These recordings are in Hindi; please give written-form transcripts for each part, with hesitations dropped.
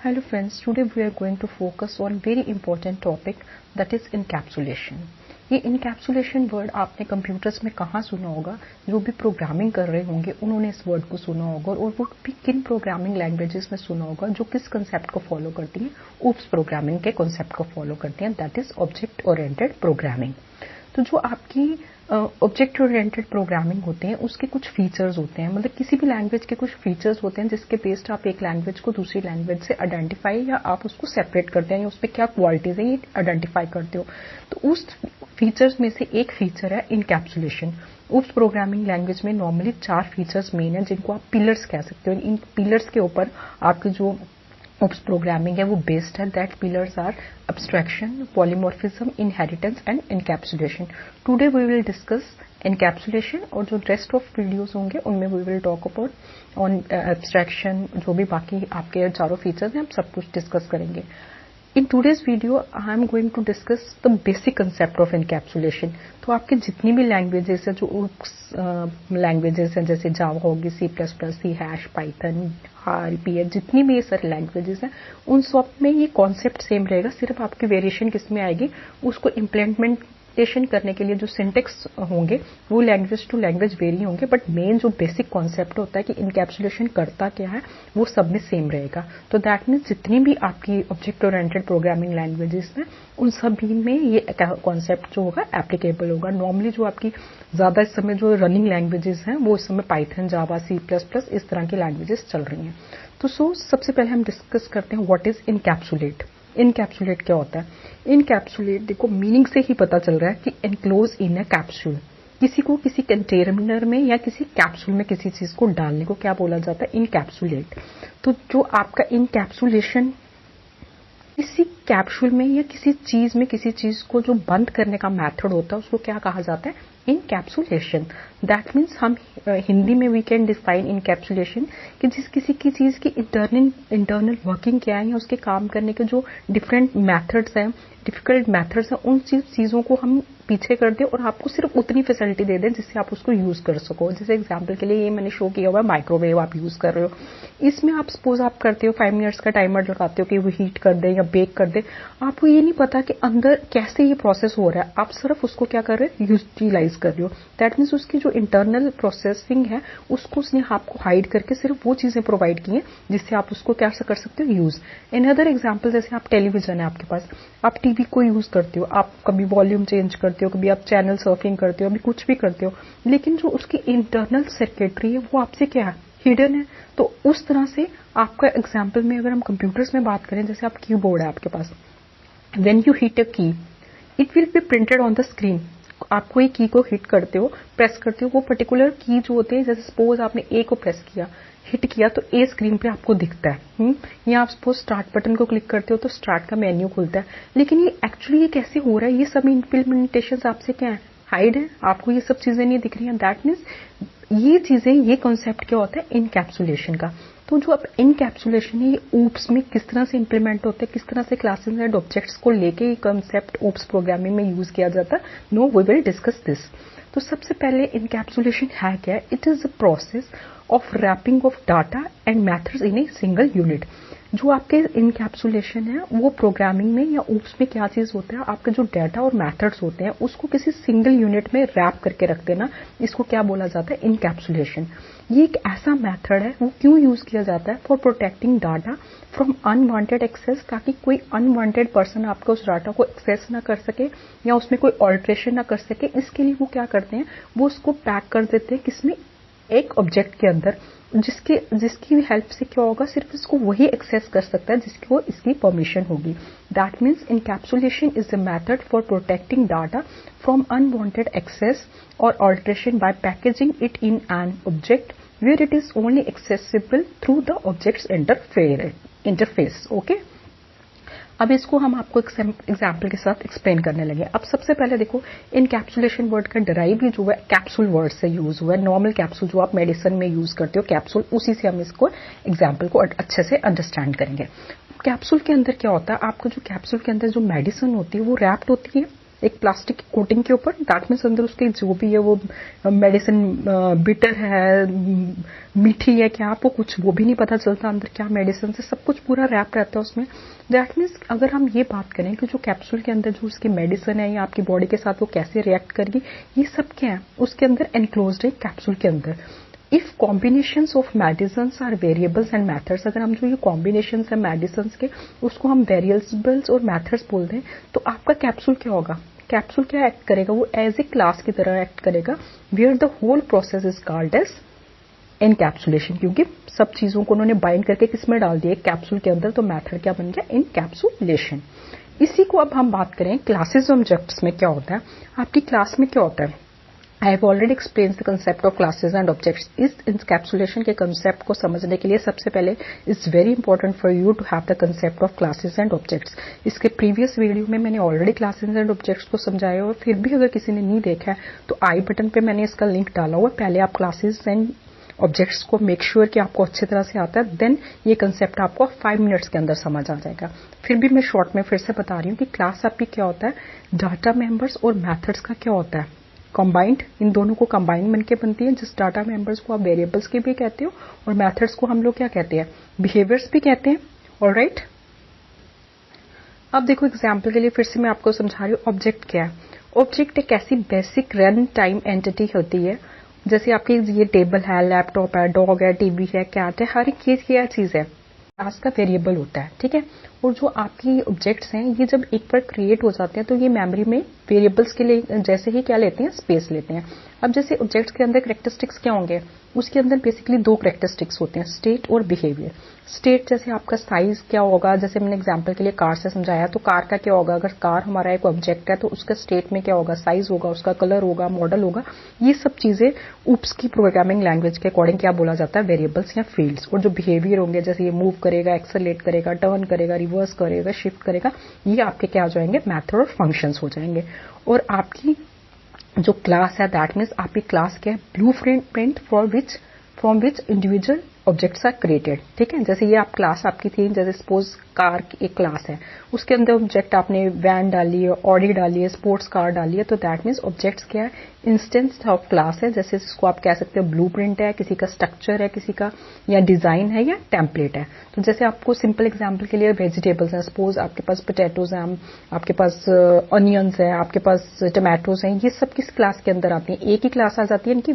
Hello friends, today we are going to focus on very important topic that is encapsulation. ये encapsulation वर्ड आपने कंप्यूटर्स में कहाँ सुना होगा? जो भी प्रोग्रामिंग कर रहे होंगे उन्होंने इस वर्ड को सुना होगा और वो भी किन प्रोग्रामिंग लैंग्वेजेस में सुना होगा जो किस कंसेप्ट को फॉलो करती हैं? ओप्स प्रोग्रामिंग के कंसेप्ट को फॉलो करती हैं, that is object oriented programming. तो जो आपकी ऑब्जेक्ट ओरिएंटेड प्रोग्रामिंग होते हैं उसके कुछ फीचर्स होते हैं, मतलब किसी भी लैंग्वेज के कुछ फीचर्स होते हैं जिसके बेस्ड आप एक लैंग्वेज को दूसरी लैंग्वेज से आइडेंटिफाई या आप उसको सेपरेट करते हैं या उस पर क्या क्वालिटीज है ये आइडेंटिफाई करते हो। तो उस फीचर्स में से एक फीचर है इनकैप्सुलेशन। उस प्रोग्रामिंग लैंग्वेज में नॉर्मली 4 फीचर्स मेन है जिनको आप पिलर्स कह सकते हो। इन पिलर्स के ऊपर आपकी जो ओप्स प्रोग्रामिंग है वो बेस्ड है। That pillars are abstraction, polymorphism, inheritance and encapsulation. Today we will discuss encapsulation और जो रेस्ट ऑफ वीडियोस होंगे उनमें we will talk about on abstraction, जो भी बाकी आपके चारों फीचर्स हैं हम सब कुछ डिस्कस करेंगे। In today's video I am going to discuss the basic concept of encapsulation. तो आपके जितनी भी लैंग्वेजेस है जो लैंग्वेजेस हैं जैसे जावा होगी, C plus plus, C hash, Python, RPA, जितनी भी ये सारी लैंग्वेजेस हैं उन सब में ये कॉन्सेप्ट सेम रहेगा। सिर्फ आपकी वेरिएशन किस में आएगी, उसको इम्प्लीमेंटेशन करने के लिए जो सिंटेक्स होंगे वो लैंग्वेज टू लैंग्वेज वेरी होंगे, बट मेन जो बेसिक कॉन्सेप्ट होता है कि इनकैप्सुलेशन करता क्या है वो सब में सेम रहेगा। तो दैट मीन्स जितनी भी आपकी ऑब्जेक्ट ओरिएंटेड प्रोग्रामिंग लैंग्वेजेस हैं उन सभी में ये कॉन्सेप्ट जो होगा एप्लीकेबल होगा। नॉर्मली जो आपकी ज्यादा इस समय जो रनिंग लैंग्वेजेस हैं वो इस समय पाइथन, जावा, सी प्लस प्लस इस तरह की लैंग्वेजेस चल रही हैं। तो सबसे पहले हम डिस्कस करते हैं व्हाट इज इनकैप्सुलेट। इनकैप्सुलेट क्या होता है? इनकैप्सुलेट देखो मीनिंग से ही पता चल रहा है कि एनक्लोज इन अ कैप्सूल। किसी को किसी कंटेनर में या किसी कैप्सूल में किसी चीज को डालने को क्या बोला जाता है? इनकैप्सुलेट। तो जो आपका इनकैप्सुलेशन किसी कैप्सूल में या किसी चीज में किसी चीज को जो बंद करने का मेथड होता है उसको क्या कहा जाता है? इनकैप्सुलेशन। दैट मीन्स हम हिंदी में वी कैन डिफाइन इनकैप्सुलेशन कि जिस किसी की चीज की इंटरनल वर्किंग क्या है या उसके काम करने के जो डिफरेंट मेथड्स हैं, डिफिकल्ट मेथड्स हैं, उन चीजों को हम पीछे कर दें और आपको सिर्फ उतनी फैसिलिटी दे दें जिससे आप उसको यूज कर सको। जैसे एग्जांपल के लिए ये मैंने शो किया हुआ है माइक्रोवेव आप यूज कर रहे हो, इसमें आप सपोज आप करते हो 5 मिनट्स का टाइमर लगाते हो कि वो हीट कर दे या बेक कर दे, आपको ये नहीं पता कि अंदर कैसे ये प्रोसेस हो रहा है, आप सिर्फ उसको क्या कर रहे हो? यूटिलाइज कर रहे हो। दैट मीन्स उसकी जो इंटरनल प्रोसेसिंग है उसको उसने आपको हाइड करके सिर्फ वो चीजें प्रोवाइड की हैं जिससे आप उसको क्या कर सकते हो? यूज। अनदर एग्जाम्पल जैसे आप टेलीविजन है आपके पास, आप टीवी को यूज करते हो, आप कभी वॉल्यूम चेंज करते हो, कभी आप चैनल सर्फिंग करते हो, अभी कुछ भी करते हो, लेकिन जो उसकी इंटरनल सर्किटरी है वो आपसे क्या है? हिडन है। तो उस तरह से आपका एग्जाम्पल में अगर हम कंप्यूटर्स में बात करें, जैसे आप कीबोर्ड है आपके पास, व्हेन यू हिट अ की it will be printed on the screen. आप कोई की को हिट करते हो, प्रेस करते हो, वो पर्टिकुलर की जो होते हैं, जैसे सपोज आपने ए को प्रेस किया, हिट किया तो ए स्क्रीन पे आपको दिखता है। या आप सपोज स्टार्ट बटन को क्लिक करते हो तो स्टार्ट का मेन्यू खुलता है। लेकिन ये एक्चुअली ये कैसे हो रहा है? ये सब इम्प्लीमेंटेशन आपसे क्या है? हाइड है, आपको ये सब चीजें नहीं दिख रही हैं। दैट मीन्स ये चीजें, ये कॉन्सेप्ट क्या होता है? इनकैप्सुलेशन का। तो जो अब इनकैप्सुलेशन है ये ओप्स में किस तरह से इंप्लीमेंट होता है, किस तरह से क्लासेस एंड ऑब्जेक्ट्स को लेके ये कॉन्सेप्ट ओप्स प्रोग्रामिंग में यूज किया जाता है, now we will discuss this. तो सबसे पहले इनकैप्सुलेशन है क्या? It is a process of wrapping of data and methods in a single unit. जो आपके इनकैप्सुलेशन है वो प्रोग्रामिंग में या ओप्स में क्या चीज होता है? आपके जो डाटा और मैथड्स होते हैं उसको किसी सिंगल यूनिट में रैप करके रख देना, इसको क्या बोला जाता है? इनकैप्सुलेशन। ये एक ऐसा मेथड है, वो क्यों यूज किया जाता है? For protecting data from unwanted access, ताकि कोई अनवांटेड पर्सन आपको उस डाटा को एक्सेस ना कर सके या उसमें कोई ऑल्ट्रेशन ना कर सके। इसके लिए वो क्या करते हैं? वो उसको पैक कर देते हैं किसमें? एक ऑब्जेक्ट के अंदर, जिसकी हेल्प से क्या होगा? सिर्फ इसको वही एक्सेस कर सकता है जिसको इसकी परमिशन होगी। That means encapsulation is the method for protecting data from unwanted access और alteration by packaging it in an object where it is only accessible through the object's interface. Okay, अब इसको हम आपको एग्जाम्पल के साथ एक्सप्लेन करने लगे। अब सबसे पहले देखो, इनकैप्सुलेशन वर्ड का डराइव ही जो है कैप्सूल वर्ड से यूज हुआ है। नॉर्मल कैप्सूल जो आप मेडिसिन में यूज करते हो कैप्सूल, उसी से हम इसको एग्जाम्पल को अच्छे से अंडरस्टैंड करेंगे। कैप्सूल के अंदर क्या होता है? आपको जो कैप्सूल के अंदर जो मेडिसिन होती है वो रैप्ड होती है एक प्लास्टिक की कोटिंग के ऊपर, दैट मीन्स अंदर उसके जो भी है वो मेडिसिन बिटर है, मीठी है क्या, आपको कुछ वो भी नहीं पता चलता अंदर क्या मेडिसिन है, सब कुछ पूरा रैप रहता है उसमें। दैट मीन्स अगर हम ये बात करें कि जो कैप्सूल के अंदर जो उसकी मेडिसिन है या आपकी बॉडी के साथ वो कैसे रिएक्ट करेगी, ये सब क्या है उसके अंदर एनक्लोज्ड है कैप्सूल के अंदर। If combinations of medicines are variables and methods, अगर हम जो ये कॉम्बिनेशंस है मेडिसिन्स के उसको हम वेरिएबल्स और मेथड्स बोलते हैं, तो आपका कैप्सूल क्या होगा, कैप्सूल क्या एक्ट करेगा, वो एज ए क्लास की तरह एक्ट करेगा, where the whole process is called as encapsulation, क्योंकि सब चीजों को उन्होंने बाइंड करके किसमें डाल दिया, कैप्सूल के अंदर, तो मेथड क्या बन गया, इनकैप्सुलेशन। इसी को अब हम बात करें क्लासेस ऑब्जेक्ट्स में क्या होता है। आपकी क्लास में क्या होता है, I have already explained the concept of classes and objects. इस encapsulation के concept को समझने के लिए सबसे पहले it's very important for you to have the concept of classes and objects. इसके previous वीडियो में मैंने already classes and objects को समझाया, और फिर भी अगर किसी ने नहीं देखा है तो आई बटन पे मैंने इसका लिंक डाला हुआ है। पहले आप classes and ऑब्जेक्ट्स को मेक श्योर कि आपको अच्छी तरह से आता है, देन ये कंसेप्ट आपको 5 मिनट्स के अंदर समझ आ जाएगा। फिर भी मैं शॉर्ट में फिर से बता रही हूँ कि क्लास आपकी क्या होता है, डाटा मेंबर्स और मेथड्स का क्या होता है, कंबाइंड, इन दोनों को कंबाइंड बनके बनती है। जिस डाटा मेंबर्स को आप वेरिएबल्स के भी कहते हो और मेथड्स को हम लोग क्या कहते हैं, बिहेवियर्स भी कहते हैं। ऑलराइट, अब देखो एग्जांपल के लिए फिर से मैं आपको समझा रही हूँ, ऑब्जेक्ट क्या है। ऑब्जेक्ट एक ऐसी बेसिक रन टाइम एंटिटी होती है, जैसे आपकी ये टेबल है, लैपटॉप है, डॉग है, टीवी है, कैट है, हर एक चीज क्या चीज है, क्लास का वेरिएबल होता है, ठीक है। और जो आपकी ऑब्जेक्ट्स हैं ये जब एक बार क्रिएट हो जाते हैं तो ये मेमोरी में वेरिएबल्स के लिए जैसे ही क्या लेते हैं, स्पेस लेते हैं। अब जैसे ऑब्जेक्ट्स के अंदर कैरेक्टरिस्टिक्स क्या होंगे, उसके अंदर बेसिकली 2 कैरेक्टरिस्टिक्स होते हैं, स्टेट और बिहेवियर। स्टेट जैसे आपका साइज क्या होगा, जैसे मैंने एग्जांपल के लिए कार से समझाया, तो कार का क्या होगा, अगर कार हमारा एक ऑब्जेक्ट है तो उसका स्टेट में क्या होगा, साइज होगा, उसका कलर होगा, मॉडल होगा। ये सब चीजें ऊप्स की प्रोग्रामिंग लैंग्वेज के अकॉर्डिंग क्या बोला जाता है, वेरिएबल्स या फील्ड्स। और जो बिहेवियर होंगे, जैसे ये मूव करेगा, एक्सेलरेट करेगा, टर्न करेगा, रिवर्स करेगा, शिफ्ट करेगा, ये आपके क्या हो जाएंगे, मेथड और फंक्शंस हो जाएंगे। और आपकी जो क्लास है, दैट मीन्स आपकी क्लास क्या है, blueprint from which individual objects are created, ठीक है। जैसे ये आप क्लास आपकी थी, जैसे सपोज कार की एक क्लास है, उसके अंदर ऑब्जेक्ट आपने वैन डाली है, ऑडी डाली है, स्पोर्ट्स कार डाली है, तो दैट मीन्स ऑब्जेक्ट्स क्या है, इंस्टेंस ऑफ क्लास है। जैसे इसको आप कह सकते हो ब्लूप्रिंट है, किसी का स्ट्रक्चर है, किसी का या डिजाइन है या टेम्पलेट है। तो जैसे आपको सिंपल एग्जांपल के लिए वेजिटेबल्स हैं, सपोज आपके पास पोटैटोज हैं, आपके पास अनियंस है, आपके पास टमाटोज हैं, ये सब किस क्लास के अंदर आती हैं, एक ही क्लास आ जाती है इनकी,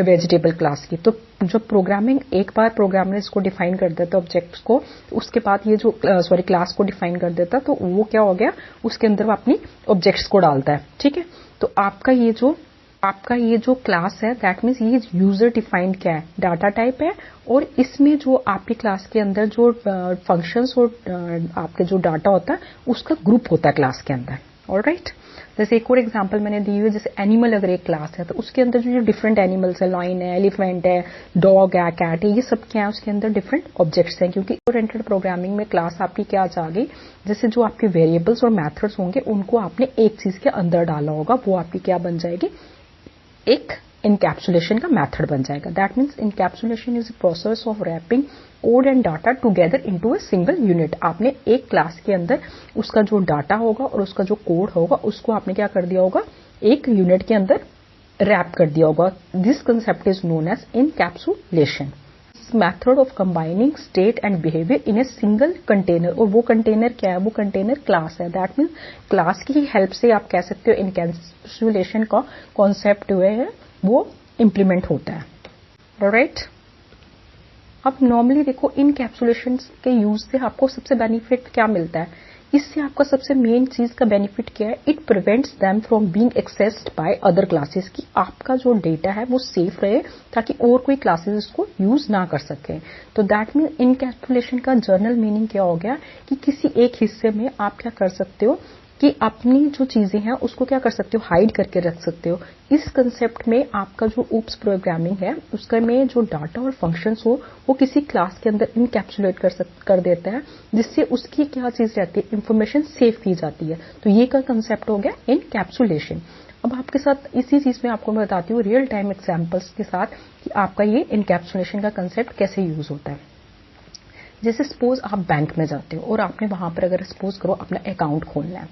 वेजिटेबल क्लास की। तो जब प्रोग्रामिंग एक बार प्रोग्रामर इसको डिफाइन कर देता है ऑब्जेक्ट्स को, उसके बाद ये जो क्लास को डिफाइन कर देता, तो वो क्या हो गया, उसके अंदर वो अपनी ऑब्जेक्ट्स को डालता है, ठीक है। तो आपका ये जो क्लास है, दैट मीन्स ये यूजर डिफाइंड क्या है, डाटा टाइप है, और इसमें जो आपकी क्लास के अंदर जो फंक्शंस और आपके जो डाटा होता है उसका ग्रुप होता है क्लास के अंदर। ऑलराइट, जैसे एक और एग्जांपल मैंने दी हुई है, जैसे एनिमल अगर एक क्लास है तो उसके अंदर जो डिफरेंट एनिमल्स है, लाइन है, एलिफेंट है, डॉग है, कैट है, ये सब क्या है, उसके अंदर डिफरेंट ऑब्जेक्ट्स हैं। क्योंकि ओरिएंटेड प्रोग्रामिंग में क्लास आपकी क्या आ गई, जैसे जो आपके वेरिएबल्स और मेथड्स होंगे उनको आपने एक चीज के अंदर डाला होगा, वो आपकी क्या बन जाएगी, एक इनकैप्सुलेशन का मेथड बन जाएगा। That means encapsulation is a process of wrapping code and data together into a single unit. आपने एक क्लास के अंदर उसका जो डाटा होगा और उसका जो कोड होगा उसको आपने क्या कर दिया होगा, एक यूनिट के अंदर रैप कर दिया होगा। This concept is known as encapsulation. Method of combining state and behaviour in a single container, और वो कंटेनर क्या है, वो कंटेनर क्लास है। दैट मीन्स क्लास की ही हेल्प से आप कह सकते हो इनकैप्सुलेशन का कॉन्सेप्ट हुए है वो इम्प्लीमेंट होता है। ऑलराइट, अब नॉर्मली देखो इनकैप्सुलेशन के यूज से आपको सबसे बेनिफिट क्या मिलता है, इससे आपका सबसे मेन चीज का बेनिफिट क्या है, it prevents them from being accessed by other classes, की आपका जो डेटा है वो सेफ रहे ताकि और कोई क्लासेस इसको यूज ना कर सके। तो दैट मीन इनकैप्सुलेशन का जर्नल मीनिंग क्या हो गया कि किसी एक हिस्से में आप क्या कर सकते हो कि अपनी जो चीजें हैं उसको क्या कर सकते हो, हाइड करके रख सकते हो। इस कंसेप्ट में आपका जो ऊप्स प्रोग्रामिंग है उसका में जो डाटा और फंक्शंस हो वो किसी क्लास के अंदर इनकैप्सुलेट कर देता है, जिससे उसकी क्या चीज रहती है, इंफॉर्मेशन सेव की जाती है। तो ये का कंसेप्ट हो गया इनकैप्सुलेशन। अब आपके साथ इसी चीज में आपको मैं बताती हूँ रियल टाइम एग्जाम्पल्स के साथ कि आपका ये इनकैप्सुलेशन का कंसेप्ट कैसे यूज होता है। जैसे सपोज आप बैंक में जाते हो और आपने वहां पर अगर सपोज करो अपना अकाउंट खोलना है,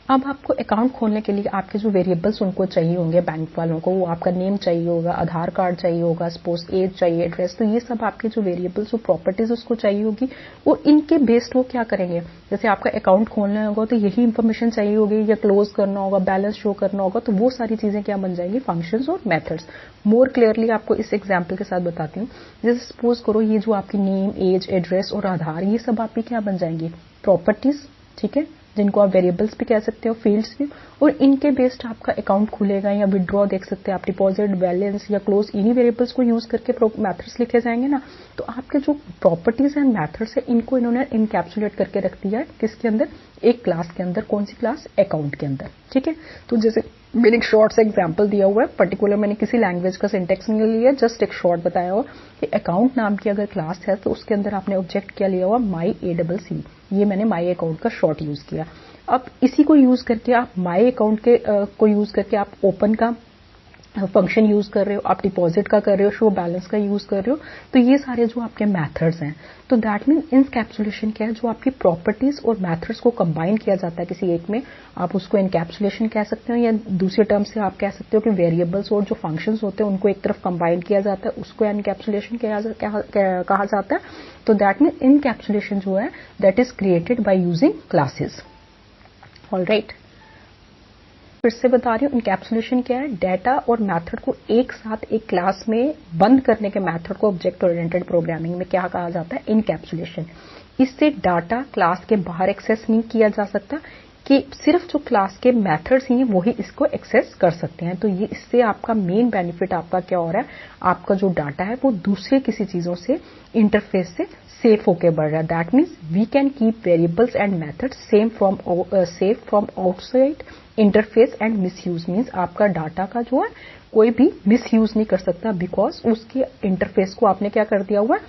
अब आपको अकाउंट खोलने के लिए आपके जो वेरिएबल्स उनको चाहिए होंगे, बैंक वालों को, वो आपका नेम चाहिए होगा, आधार कार्ड चाहिए होगा, सपोज एज चाहिए, एड्रेस, तो ये सब आपके जो वेरिएबल्स जो प्रॉपर्टीज उसको चाहिए होगी। और इनके बेस्ड वो क्या करेंगे, जैसे आपका अकाउंट खोलना होगा तो यही इंफॉर्मेशन चाहिए होगी, या क्लोज करना होगा, बैलेंस शो करना होगा, तो वो सारी चीजें क्या बन जाएंगी, फंक्शंस और मेथड्स। मोर क्लियरली आपको इस एग्जाम्पल के साथ बताती हूँ। जैसे सपोज करो ये जो आपकी नेम, एज, एड्रेस और आधार, ये सब आपकी क्या बन जाएंगी, प्रॉपर्टीज, ठीक है, जिनको आप वेरिएबल्स भी कह सकते हो, फील्ड्स भी। और इनके बेस्ड आपका अकाउंट खुलेगा या विड्रॉ देख सकते हैं आप, डिपॉजिट, बैलेंस या क्लोज, इन्हीं वेरिएबल्स को यूज करके मेथड्स लिखे जाएंगे ना। तो आपके जो प्रॉपर्टीज एंड मेथड्स है इनको इन्होंने इनकैप्सुलेट करके रख दिया है किसके अंदर, एक क्लास के अंदर। कौन सी क्लास, अकाउंट के अंदर, ठीक है। तो जैसे मैंने एक शॉर्ट सा एग्जांपल दिया हुआ है, पर्टिकुलर मैंने किसी लैंग्वेज का सिंटेक्स नहीं लिया, जस्ट एक शॉर्ट बताया हुआ कि अकाउंट नाम की अगर क्लास है तो उसके अंदर आपने ऑब्जेक्ट क्या लिया हुआ, माई ACC, ये मैंने माई अकाउंट का शॉर्ट यूज किया। अब इसी को यूज करके आप माई अकाउंट के को यूज करके आप ओपन का फंक्शन यूज कर रहे हो, आप डिपॉजिट का कर रहे हो, शो बैलेंस का यूज कर रहे हो, तो ये सारे जो आपके मेथड्स हैं। तो दैट मीन इनकैप्सुलेशन क्या है, जो आपकी प्रॉपर्टीज और मेथड्स को कंबाइन किया जाता है किसी एक में, आप उसको इनकैप्सुलेशन कह सकते हो, या दूसरे टर्म से आप कह सकते हो कि वेरिएबल्स और जो फंक्शंस होते हैं उनको एक तरफ कंबाइन किया जाता है, उसको इनकैप्सुलेशन कहा जाता है। तो दैट मीन इनकैप्सुलेशन जो है that is created by using classes. Alright, फिर से बता रही हूँ, इनकैप्सुलेशन क्या है, डाटा और मेथड को एक साथ एक क्लास में बंद करने के मेथड को ऑब्जेक्ट ओरिएंटेड प्रोग्रामिंग में क्या कहा जाता है, इनकैप्सुलेशन। इससे डाटा क्लास के बाहर एक्सेस नहीं किया जा सकता, कि सिर्फ जो क्लास के मेथड्स ही हैं वही इसको एक्सेस कर सकते हैं। तो ये इससे आपका मेन बेनिफिट आपका क्या हो रहा है, आपका जो डाटा है वो दूसरे किसी चीजों से, इंटरफेस से सेफ होके बढ़ रहा है। That means we can keep variables and methods safe from outside interface and misuse. Means आपका डाटा का जो है कोई भी मिसयूज नहीं कर सकता, बिकॉज उसके इंटरफेस को आपने क्या कर दिया हुआ है,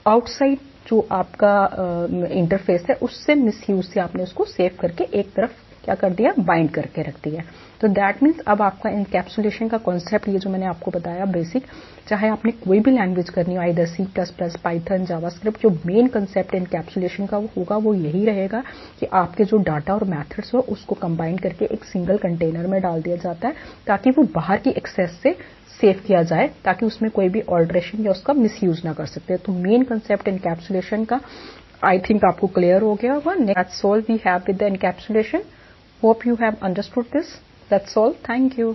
आउटसाइड जो आपका इंटरफेस है उससे मिसयूज से आपने उसको सेव करके एक तरफ क्या कर दिया, बाइंड करके रख दिया। तो दैट मीन्स अब आपका इनकैप्सुलेशन का कॉन्सेप्ट ये जो मैंने आपको बताया बेसिक, चाहे आपने कोई भी लैंग्वेज करनी हो, आइदर C++, पाइथन, जावास्क्रिप्ट, जो मेन कंसेप्ट इनकैप्सुलेशन का होगा वो यही रहेगा कि आपके जो डाटा और मेथड्स हो उसको कंबाइन करके एक सिंगल कंटेनर में डाल दिया जाता है, ताकि वो बाहर की एक्सेस से सेव किया जाए, ताकि उसमें कोई भी ऑल्टरेशन या उसका मिसयूज ना कर सकते। तो मेन कंसेप्ट इनकैप्सुलेशन का आई थिंक आपको क्लियर हो गया होगा। That's all we have with the encapsulation. Hope you have understood this. That's all, thank you.